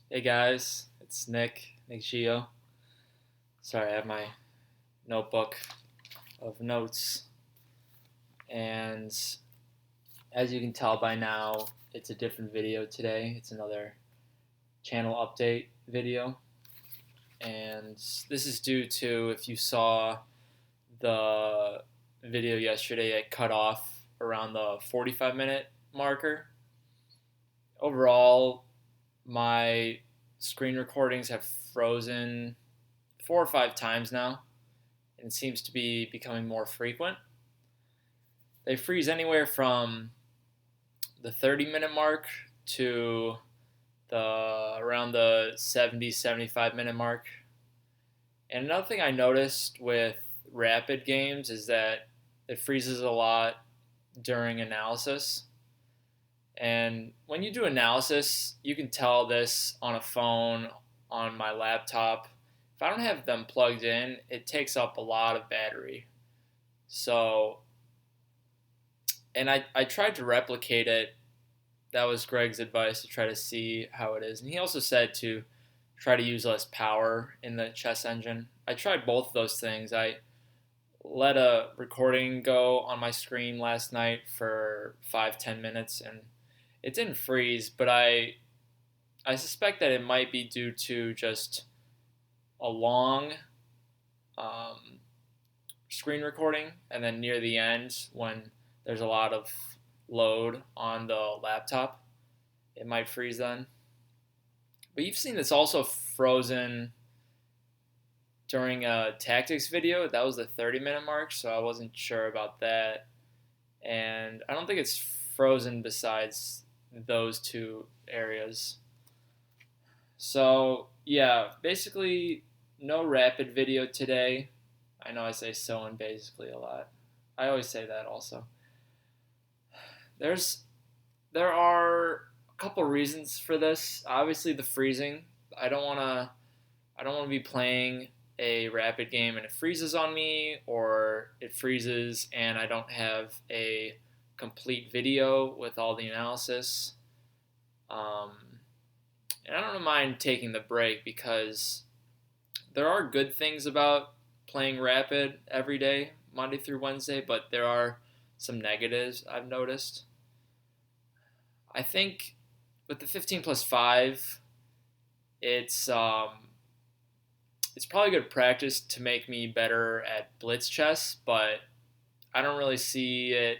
Hey guys, it's Nick Gio. Sorry, I have my notebook of notes, and as you can tell by now, it's a different video today. It's another channel update video, and this is due to if you saw the video yesterday, it cut off around the 45-minute marker. Overall, my screen recordings have frozen 4 or 5 times now, and seems to be becoming more frequent. They freeze anywhere from the 30-minute mark to the around the 70-75 minute mark. And another thing I noticed with rapid games is that it freezes a lot during analysis. And when you do analysis, you can tell this on a phone, on my laptop. If I don't have them plugged in, it takes up a lot of battery. So, and I tried to replicate it. That was Greg's advice, to try to see how it is. And he also said to try to use less power in the chess engine. I tried both of those things. I let a recording go on my screen last night for 5-10 minutes, and it didn't freeze, but I suspect that it might be due to just a long um, screen recording, and then near the end, when there's a lot of load on the laptop, it might freeze then. But you've seen this also frozen during a tactics video. That was the 30-minute mark, so I wasn't sure about that. And I don't think it's frozen besides those two areas. So, yeah, basically no rapid video today. I know I say so and basically a lot. I always say that also. There's there are a couple reasons for this. Obviously, the freezing. I don't want to. I don't want to be playing a rapid game and it freezes on me, or it freezes and I don't have a complete video with all the analysis. Um, and I don't mind taking the break because there are good things about playing rapid every day, Monday through Wednesday, but there are some negatives I've noticed. I think with the 15 plus 5, it's it's probably good practice to make me better at blitz chess, but I don't really see it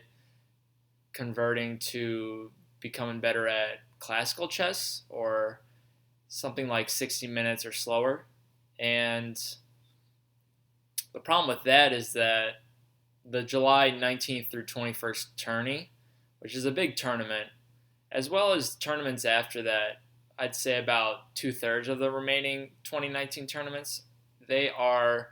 converting to becoming better at classical chess or something like 60 minutes or slower. And the problem with that is that the July 19th through 21st tourney, which is a big tournament, as well as tournaments after that, I'd say about two-thirds of the remaining 2019 tournaments, they are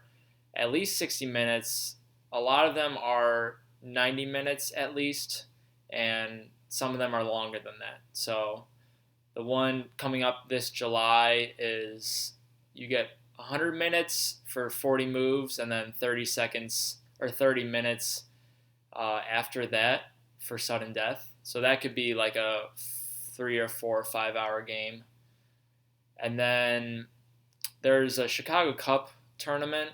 at least 60 minutes. A lot of them are 90 minutes at least, and some of them are longer than that. So the one coming up this July is you get 100 minutes for 40 moves, and then 30 seconds or 30 minutes after that for sudden death. So that could be like a 3 or 4 or 5 hour game. And then there's a Chicago Cup tournament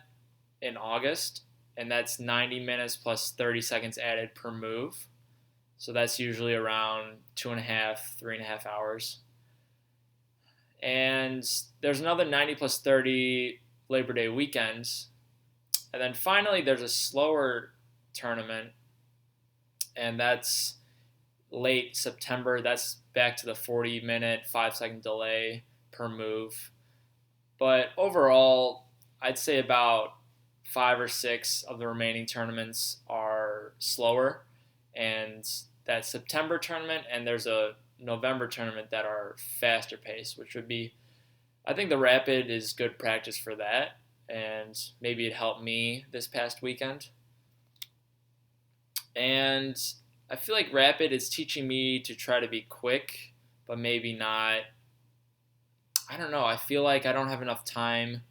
in August, and that's 90 minutes plus 30 seconds added per move. So that's usually around 2.5, 3.5 hours. And there's another 90 plus 30 Labor Day weekend. And then finally, there's a slower tournament, and that's late September. That's back to the 40-minute, 5-second delay per move. But overall, I'd say about 5 or 6 of the remaining tournaments are slower. And that September tournament, and there's a November tournament that are faster paced, which would be, I think the Rapid is good practice for that. And maybe it helped me this past weekend. And I feel like Rapid is teaching me to try to be quick, but maybe not. I don't know. I feel like I don't have enough time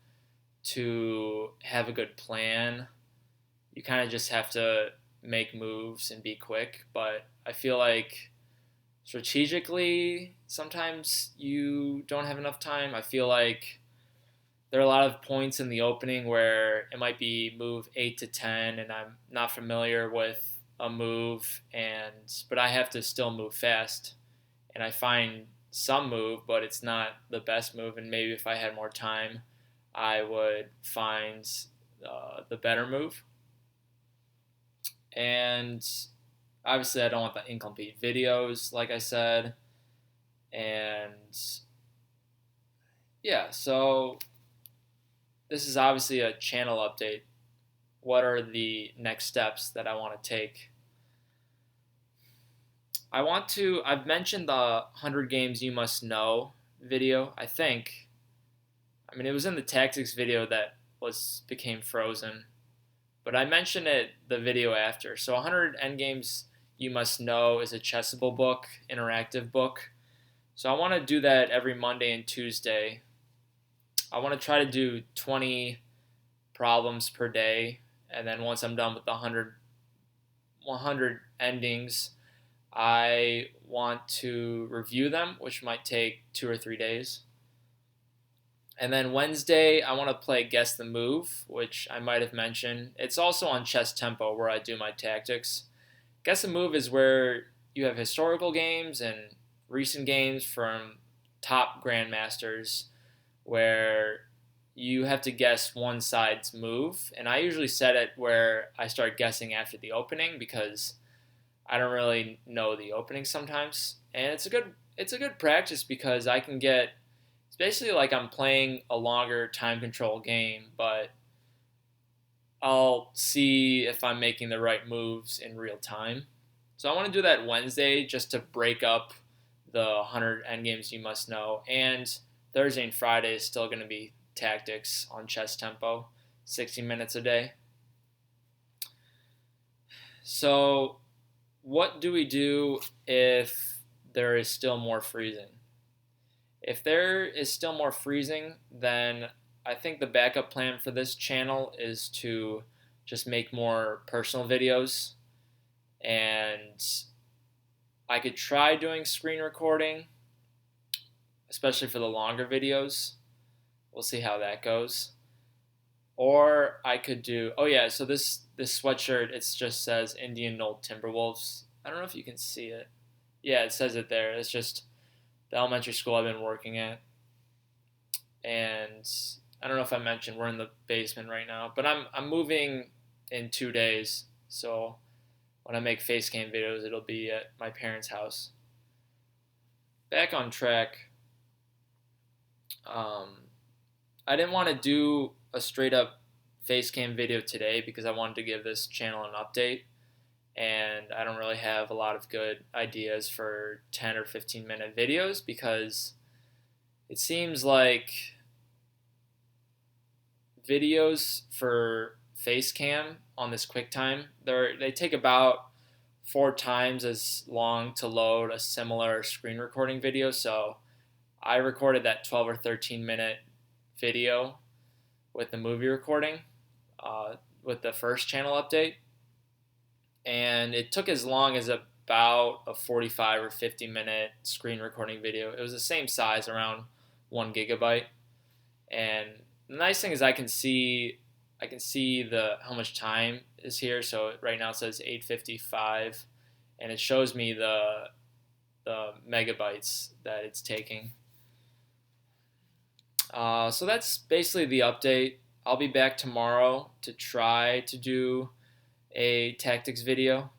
to have a good plan. You kind of just have to make moves and be quick. But I feel like strategically, sometimes you don't have enough time. I feel like there are a lot of points in the opening where it might be move 8 to 10 and I'm not familiar with a move, but I have to still move fast, and I find some move but it's not the best move, and maybe if I had more time I would find the better move. And obviously I don't want the incomplete videos like I said. And yeah, so this is obviously a channel update. What are the next steps that I want to take? I've mentioned the 100 games you must know video, I think. I mean, it was in the tactics video that became frozen, but I mentioned it the video after. So 100 endgames you must know is a Chessable book, interactive book. So I want to do that every Monday and Tuesday. I want to try to do 20 problems per day, and then once I'm done with the 100 endings, I want to review them, which might take 2 or 3 days. And then Wednesday, I want to play Guess the Move, which I might have mentioned. It's also on Chess Tempo where I do my tactics. Guess the Move is where you have historical games and recent games from top grandmasters where you have to guess one side's move. And I usually set it where I start guessing after the opening because I don't really know the opening sometimes. And it's a good practice because I can get, it's basically like I'm playing a longer time control game, but I'll see if I'm making the right moves in real time. So I want to do that Wednesday just to break up the 100 endgames you must know. And Thursday and Friday is still going to be tactics on Chess Tempo, 60 minutes a day. So what do we do if there is still more freezing? If there is still more freezing, then I think the backup plan for this channel is to just make more personal videos, and I could try doing screen recording, especially for the longer videos. We'll see how that goes. Or I could do, oh yeah, so this sweatshirt, it just says Indian Knoll Timberwolves. I don't know if you can see it. Yeah, it says it there. It's just the elementary school I've been working at. And I don't know if I mentioned we're in the basement right now, but I'm moving in 2 days. So when I make face cam videos, it'll be at my parents' house. Back on track. I didn't want to do a straight up face cam video today because I wanted to give this channel an update, and I don't really have a lot of good ideas for 10 or 15 minute videos because it seems like videos for face cam on this QuickTime, they take about 4 times as long to load a similar screen recording video. So I recorded that 12 or 13 minute video with the movie recording with the first channel update, and it took as long as about a 45 or 50 minute screen recording video. It was the same size, around 1 GB, and the nice thing is I can see the how much time is here. So right now it says 8:55, and it shows me the megabytes that it's taking. So that's basically the update. I'll be back tomorrow to try to do a tactics video.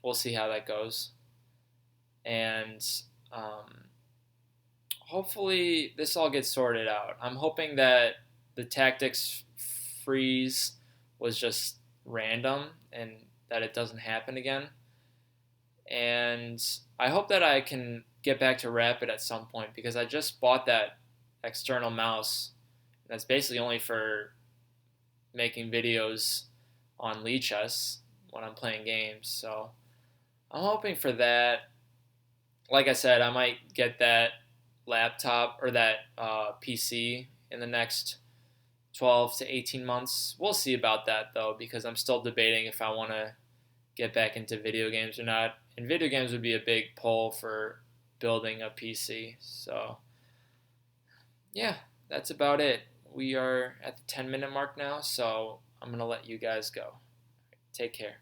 We'll see how that goes. And hopefully this all gets sorted out. I'm hoping that the tactics freeze was just random and that it doesn't happen again. And I hope that I can get back to Rapid at some point because I just bought that external mouse. That's basically only for making videos on Lichess when I'm playing games. So I'm hoping for that. Like I said, I might get that laptop or that PC in the next 12 to 18 months. We'll see about that though, because I'm still debating if I want to get back into video games or not. and video games would be a big pull for building a PC. So yeah, that's about it. We are at the 10-minute mark now, so I'm gonna let you guys go. Take care.